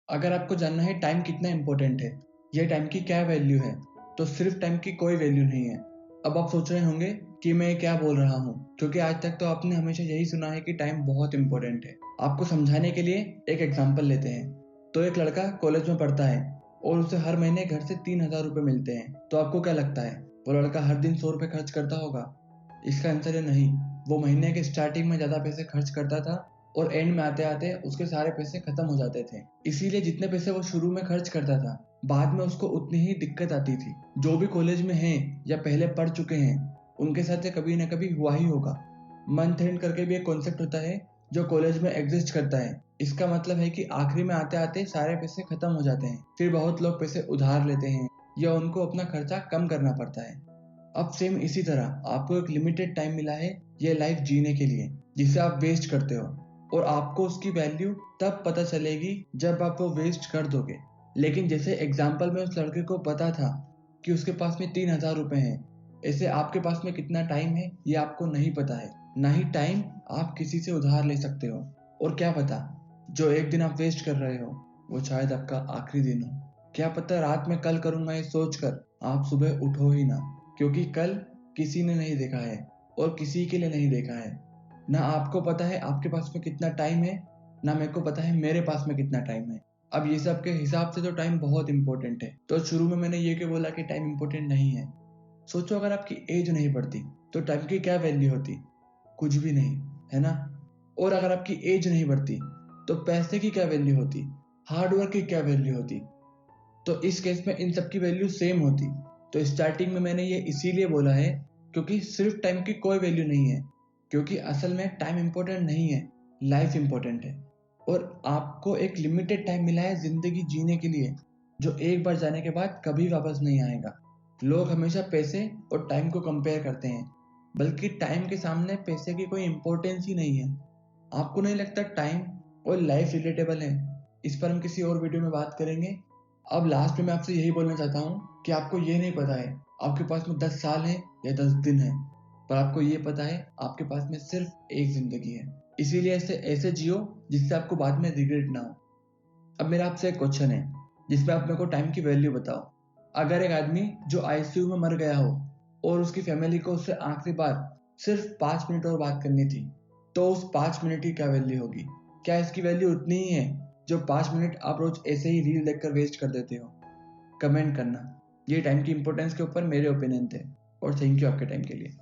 अगर आपको जानना है टाइम कितना इम्पोर्टेंट है या टाइम की क्या वैल्यू है, तो सिर्फ टाइम की कोई वैल्यू नहीं है। अब आप सोच रहे होंगे कि मैं क्या बोल रहा हूँ, क्योंकि आज तक तो आपने हमेशा यही सुना है कि टाइम बहुत इम्पोर्टेंट है। आपको समझाने के लिए एक एग्जाम्पल लेते हैं। तो एक लड़का कॉलेज में पढ़ता है और उसे हर महीने घर से 3,000 रुपये मिलते हैं। तो आपको क्या लगता है, वो लड़का हर दिन 100 रुपये खर्च करता होगा? इसका आंसर है नहीं। वो महीने के स्टार्टिंग में ज्यादा पैसे खर्च करता था और एंड में आते आते उसके सारे पैसे खत्म हो जाते थे। इसीलिए जितने पैसे वो शुरू में खर्च करता था, बाद में उसको उतनी ही दिक्कत आती थी। जो भी कॉलेज में हैं या पहले पढ़ चुके हैं, उनके साथ ये कभी ना कभी हुआ ही होगा। मंथ एंड करके भी एक कॉन्सेप्ट होता है जो कॉलेज में एग्जिस्ट करता है। इसका मतलब है कि आखिरी में आते आते सारे पैसे खत्म हो जाते हैं। फिर बहुत लोग पैसे उधार लेते हैं या उनको अपना खर्चा कम करना पड़ता है। अब सेम इसी तरह आपको एक लिमिटेड टाइम मिला है ये लाइफ जीने के लिए, जिसे आप वेस्ट करते हो, और आपको उसकी वैल्यू तब पता चलेगी जब आप वो वेस्ट कर दोगे। लेकिन जैसे एग्जाम्पल में उस लड़के को पता था कि उसके पास में 3,000 रुपए हैं, ऐसे आपके पास में कितना टाइम है ये आपको नहीं पता है। ना ही टाइम आप किसी से उधार ले सकते हो। और क्या पता, जो एक दिन आप वेस्ट कर रहे हो वो शायद आपका आखिरी दिन हो। क्या पता रात में कल करूंगा ये सोचकर आप सुबह उठो ही ना, क्योंकि कल किसी ने नहीं देखा है और किसी के लिए नहीं देखा है। ना आपको पता है आपके पास में कितना टाइम है, ना मेरे को पता है मेरे पास में कितना टाइम है। अब ये सब के हिसाब से तो टाइम बहुत इंपॉर्टेंट है। तो शुरू में मैंने ये क्यों बोला कि टाइम इंपॉर्टेंट नहीं है? सोचो, अगर आपकी एज नहीं बढ़ती तो टाइम की क्या वैल्यू होती? कुछ भी नहीं, है ना? और अगर आपकी एज नहीं बढ़ती तो पैसे की क्या वैल्यू होती? हार्डवर्क की क्या वैल्यू होती? तो इस केस में इन सब की वैल्यू सेम होती। तो स्टार्टिंग में मैंने ये इसीलिए बोला है क्योंकि सिर्फ टाइम की कोई वैल्यू नहीं है, क्योंकि असल में टाइम इंपॉर्टेंट नहीं है, लाइफ इंपॉर्टेंट है। और आपको एक लिमिटेड टाइम मिला है जिंदगी जीने के लिए, जो एक बार जाने के बाद कभी वापस नहीं आएगा। लोग हमेशा पैसे और टाइम को कंपेयर करते हैं, बल्कि टाइम के सामने पैसे की कोई इंपॉर्टेंस ही नहीं है। आपको नहीं लगता टाइम और लाइफ रिलेटेबल है? इस पर हम किसी और वीडियो में बात करेंगे। अब लास्ट में मैं आपसे यही बोलना चाहता हूँ कि आपको ये नहीं पता है आपके पास में 10 साल है या 10 दिन है, पर आपको ये पता है आपके पास में सिर्फ एक जिंदगी है। इसीलिए ऐसे ऐसे जियो जिससे आपको बाद में रिग्रेट ना हो। अब मेरा आपसे एक क्वेश्चन है जिसमें आप मेरे को टाइम की वैल्यू बताओ। अगर एक आदमी जो आईसीयू में मर गया हो और उसकी फैमिली को उससे आखिरी बार सिर्फ 5 मिनट और बात करनी थी, तो उस 5 मिनट की क्या वैल्यू होगी? क्या इसकी वैल्यू उतनी ही है जो 5 मिनट आप रोज ऐसे ही रील देखकर वेस्ट कर देते हो? कमेंट करना। ये टाइम की इंपॉर्टेंस के ऊपर मेरे ओपिनियन थे। और थैंक यू आपके टाइम के लिए।